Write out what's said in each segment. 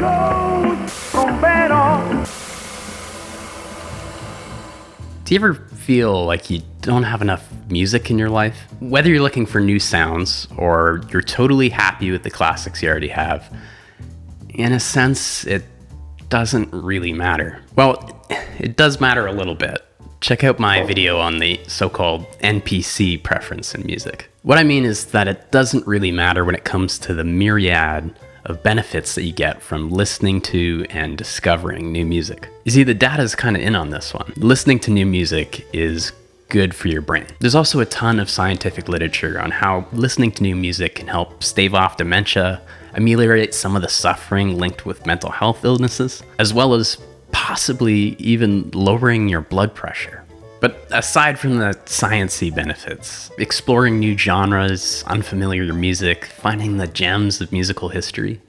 Do you ever feel like you don't have enough music in your life? Whether you're looking for new sounds or you're totally happy with the classics you already have, in a sense, it doesn't really matter. Well, it does matter a little bit. Check out my video on the so-called NPC preference in music. What I mean is that it doesn't really matter when it comes to the myriad of benefits that you get from listening to and discovering new music. You see, the data is kind of in on this one. Listening to new music is good for your brain. There's also a ton of scientific literature on how listening to new music can help stave off dementia, ameliorate some of the suffering linked with mental health illnesses, as well as possibly even lowering your blood pressure. But aside from the sciencey benefits, exploring new genres, unfamiliar music, finding the gems of musical history,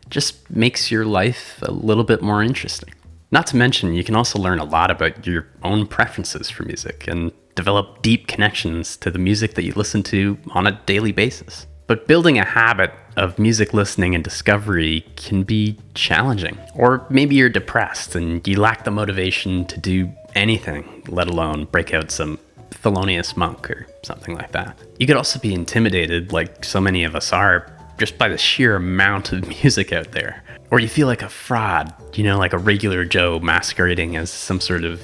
just makes your life a little bit more interesting. Not to mention, you can also learn a lot about your own preferences for music and develop deep connections to the music that you listen to on a daily basis. But building a habit of music listening and discovery can be challenging. Or maybe you're depressed and you lack the motivation to do anything, let alone break out some Thelonious Monk or something like that. You could also be intimidated, like so many of us are, just by the sheer amount of music out there. Or you feel like a fraud, like a regular Joe masquerading as some sort of,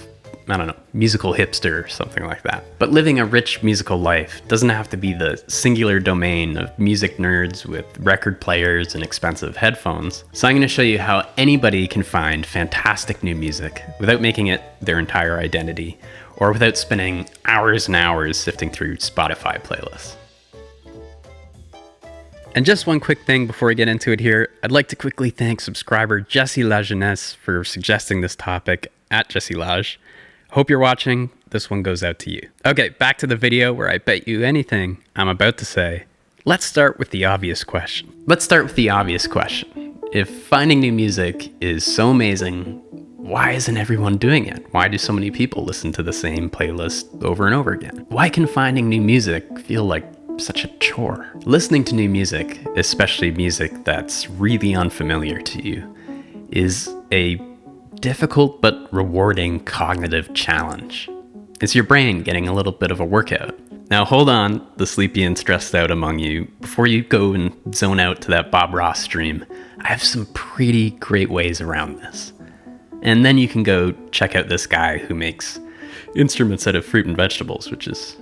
musical hipster or something like that. But living a rich musical life doesn't have to be the singular domain of music nerds with record players and expensive headphones. So I'm going to show you how anybody can find fantastic new music without making it their entire identity, or without spending hours and hours sifting through Spotify playlists. And just one quick thing before we get into it here, I'd like to quickly thank subscriber Jessie Lajeunesse for suggesting this topic at Jessie Lage. Hope you're watching. This one goes out to you. Okay, back to the video where I bet you anything I'm about to say. Let's start with the obvious question. If finding new music is so amazing, why isn't everyone doing it? Why do so many people listen to the same playlist over and over again? Why can finding new music feel like such a chore? Listening to new music, especially music that's really unfamiliar to you, is a difficult but rewarding cognitive challenge. It's your brain getting a little bit of a workout. Now hold on, the sleepy and stressed out among you. Before you go and zone out to that Bob Ross stream, I have some pretty great ways around this. And then you can go check out this guy who makes instruments out of fruit and vegetables, which is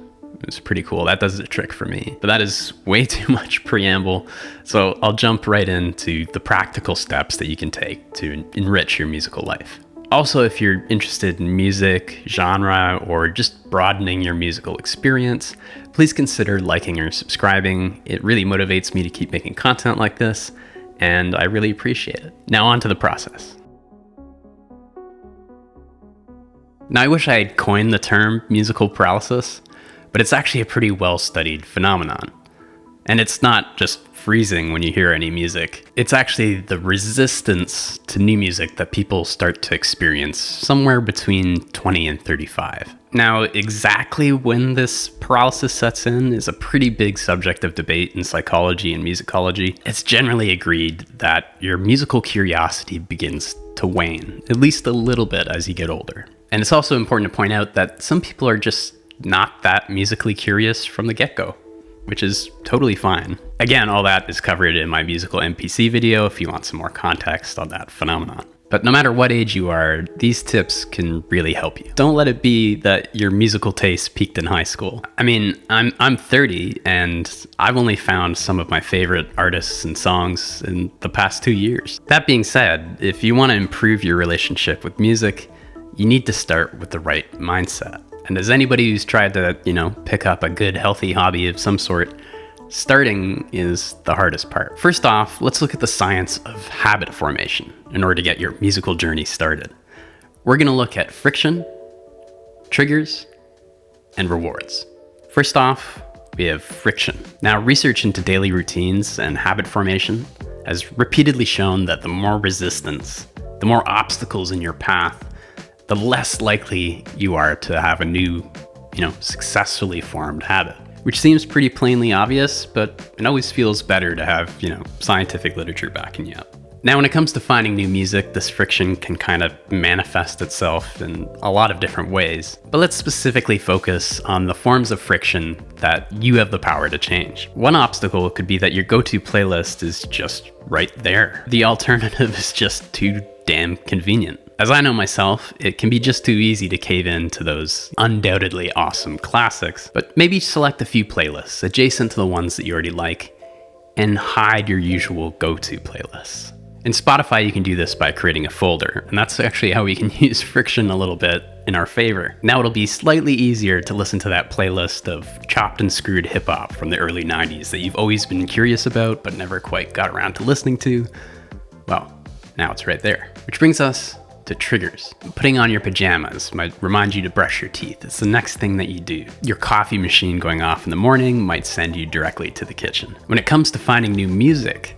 pretty cool. That does the trick for me. But that is way too much preamble, so I'll jump right into the practical steps that you can take to enrich your musical life. Also, if you're interested in music, genre, or just broadening your musical experience, please consider liking or subscribing. It really motivates me to keep making content like this, and I really appreciate it. Now on to the process. Now I wish I had coined the term musical paralysis, but it's actually a pretty well-studied phenomenon. And it's not just freezing when you hear any music. It's actually the resistance to new music that people start to experience somewhere between 20 and 35. Now, exactly when this paralysis sets in is a pretty big subject of debate in psychology and musicology. It's generally agreed that your musical curiosity begins to wane, at least a little bit as you get older. And it's also important to point out that some people are just not that musically curious from the get-go, which is totally fine. Again, all that is covered in my musical NPC video if you want some more context on that phenomenon. But no matter what age you are, these tips can really help you. Don't let it be that your musical taste peaked in high school. I mean, I'm 30 and I've only found some of my favorite artists and songs in the past 2 years. That being said, if you want to improve your relationship with music, you need to start with the right mindset. And as anybody who's tried to, pick up a good, healthy hobby of some sort, starting is the hardest part. First off, let's look at the science of habit formation in order to get your musical journey started. We're going to look at friction, triggers, and rewards. First off, we have friction. Now, research into daily routines and habit formation has repeatedly shown that the more resistance, the more obstacles in your path, the less likely you are to have a new, successfully formed habit. Which seems pretty plainly obvious, but it always feels better to have, scientific literature backing you up. Now, when it comes to finding new music, this friction can kind of manifest itself in a lot of different ways. But let's specifically focus on the forms of friction that you have the power to change. One obstacle could be that your go-to playlist is just right there. The alternative is just too damn convenient. As I know myself, it can be just too easy to cave in to those undoubtedly awesome classics, but maybe select a few playlists adjacent to the ones that you already like and hide your usual go-to playlists. In Spotify, you can do this by creating a folder, and that's actually how we can use friction a little bit in our favor. Now it'll be slightly easier to listen to that playlist of chopped and screwed hip-hop from the early 90s that you've always been curious about but never quite got around to listening to. Well, now it's right there. Which brings us to triggers. Putting on your pajamas might remind you to brush your teeth. It's the next thing that you do. Your coffee machine going off in the morning might send you directly to the kitchen. When it comes to finding new music,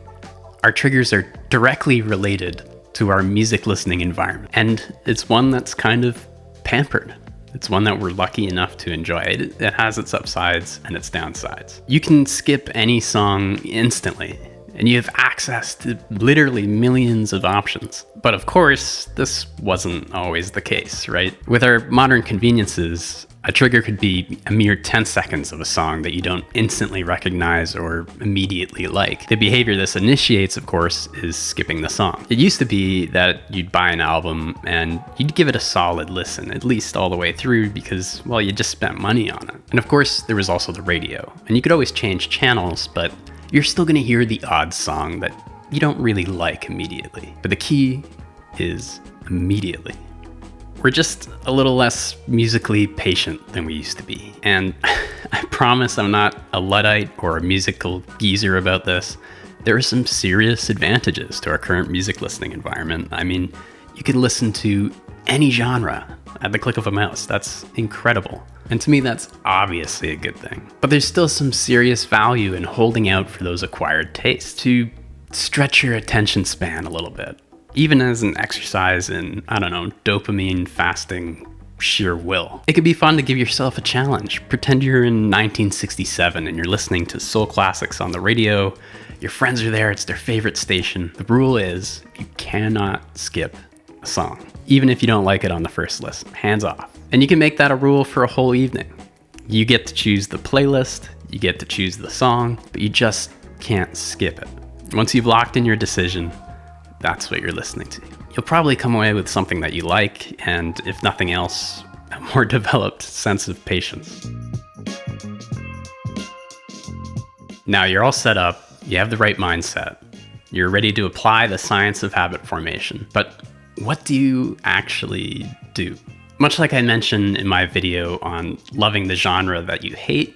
our triggers are directly related to our music listening environment. And it's one that's kind of pampered. It's one that we're lucky enough to enjoy. It has its upsides and its downsides. You can skip any song instantly, and you have access to literally millions of options. But of course, this wasn't always the case, right? With our modern conveniences, a trigger could be a mere 10 seconds of a song that you don't instantly recognize or immediately like. The behavior this initiates, of course, is skipping the song. It used to be that you'd buy an album and you'd give it a solid listen, at least all the way through, because, well, you just spent money on it. And of course, there was also the radio. And you could always change channels, but you're still gonna hear the odd song that you don't really like immediately. But the key is immediately. We're just a little less musically patient than we used to be. And I promise I'm not a Luddite or a musical geezer about this. There are some serious advantages to our current music listening environment. I mean, you can listen to any genre at the click of a mouse. That's incredible. And to me, that's obviously a good thing. But there's still some serious value in holding out for those acquired tastes to stretch your attention span a little bit. Even as an exercise in, dopamine fasting sheer will. It could be fun to give yourself a challenge. Pretend you're in 1967 and you're listening to soul classics on the radio. Your friends are there, it's their favorite station. The rule is you cannot skip a song, even if you don't like it on the first listen. Hands off. And you can make that a rule for a whole evening. You get to choose the playlist, you get to choose the song, but you just can't skip it. Once you've locked in your decision, that's what you're listening to. You'll probably come away with something that you like, and if nothing else, a more developed sense of patience. Now you're all set up, you have the right mindset, you're ready to apply the science of habit formation. But what do you actually do? Much like I mentioned in my video on loving the genre that you hate,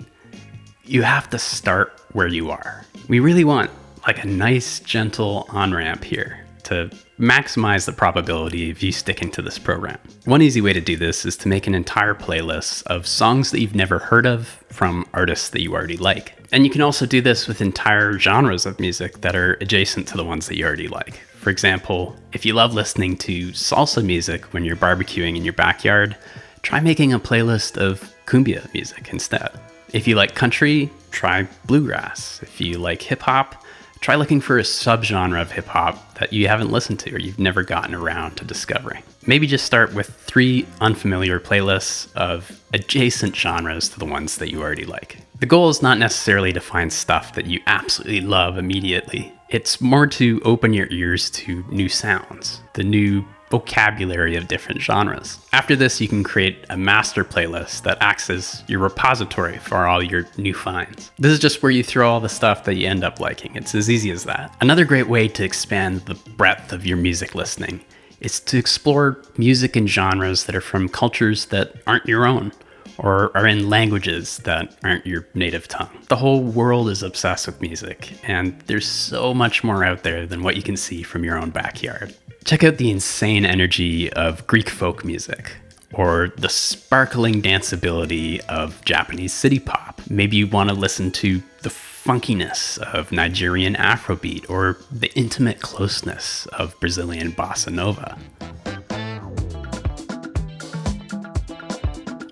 you have to start where you are. We really want like a nice, gentle on-ramp here to maximize the probability of you sticking to this program. One easy way to do this is to make an entire playlist of songs that you've never heard of from artists that you already like. And you can also do this with entire genres of music that are adjacent to the ones that you already like. For example, if you love listening to salsa music when you're barbecuing in your backyard, try making a playlist of cumbia music instead. If you like country, try bluegrass. If you like hip hop, try looking for a subgenre of hip hop that you haven't listened to or you've never gotten around to discovering. Maybe just start with 3 unfamiliar playlists of adjacent genres to the ones that you already like. The goal is not necessarily to find stuff that you absolutely love immediately. It's more to open your ears to new sounds, the new vocabulary of different genres. After this, you can create a master playlist that acts as your repository for all your new finds. This is just where you throw all the stuff that you end up liking. It's as easy as that. Another great way to expand the breadth of your music listening is to explore music and genres that are from cultures that aren't your own, or are in languages that aren't your native tongue. The whole world is obsessed with music, and there's so much more out there than what you can see from your own backyard. Check out the insane energy of Greek folk music, or the sparkling danceability of Japanese city pop. Maybe you want to listen to the funkiness of Nigerian Afrobeat, or the intimate closeness of Brazilian bossa nova.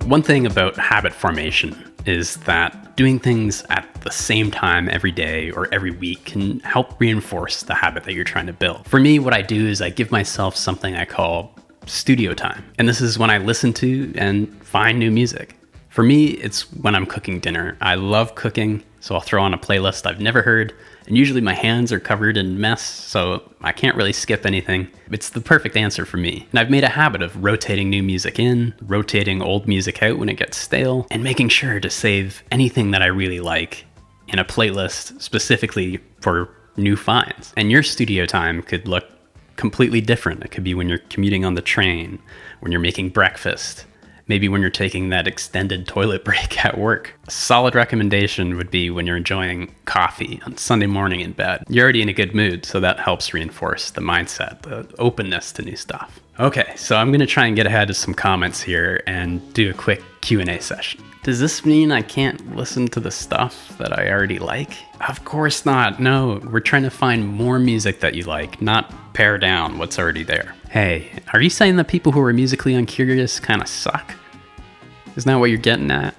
One thing about habit formation is that doing things at the same time every day or every week can help reinforce the habit that you're trying to build. For me, what I do is I give myself something I call studio time. And this is when I listen to and find new music. For me, it's when I'm cooking dinner. I love cooking, so I'll throw on a playlist I've never heard, and usually my hands are covered in mess, so I can't really skip anything. It's the perfect answer for me. And I've made a habit of rotating new music in, rotating old music out when it gets stale, and making sure to save anything that I really like in a playlist specifically for new finds. And your studio time could look completely different. It could be when you're commuting on the train, when you're making breakfast, maybe when you're taking that extended toilet break at work. A solid recommendation would be when you're enjoying coffee on Sunday morning in bed. You're already in a good mood, so that helps reinforce the mindset, the openness to new stuff. Okay, so I'm gonna try and get ahead of some comments here and do a quick Q&A session. Does this mean I can't listen to the stuff that I already like? Of course not. No, we're trying to find more music that you like, not pare down what's already there. Hey, are you saying that people who are musically uncurious kind of suck? Isn't that what you're getting at?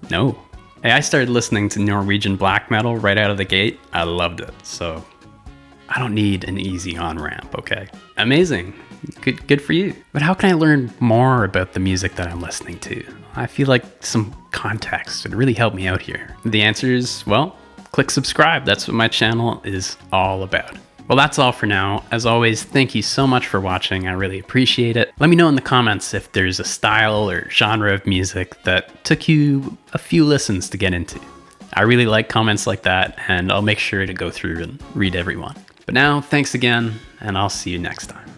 No. Hey, I started listening to Norwegian black metal right out of the gate. I loved it, so I don't need an easy on-ramp, okay? Amazing. Good for you. But how can I learn more about the music that I'm listening to? I feel like some context would really help me out here. The answer is, well, click subscribe. That's what my channel is all about. Well, that's all for now. As always, thank you so much for watching. I really appreciate it. Let me know in the comments if there's a style or genre of music that took you a few listens to get into. I really like comments like that, and I'll make sure to go through and read every one. But now, thanks again, and I'll see you next time.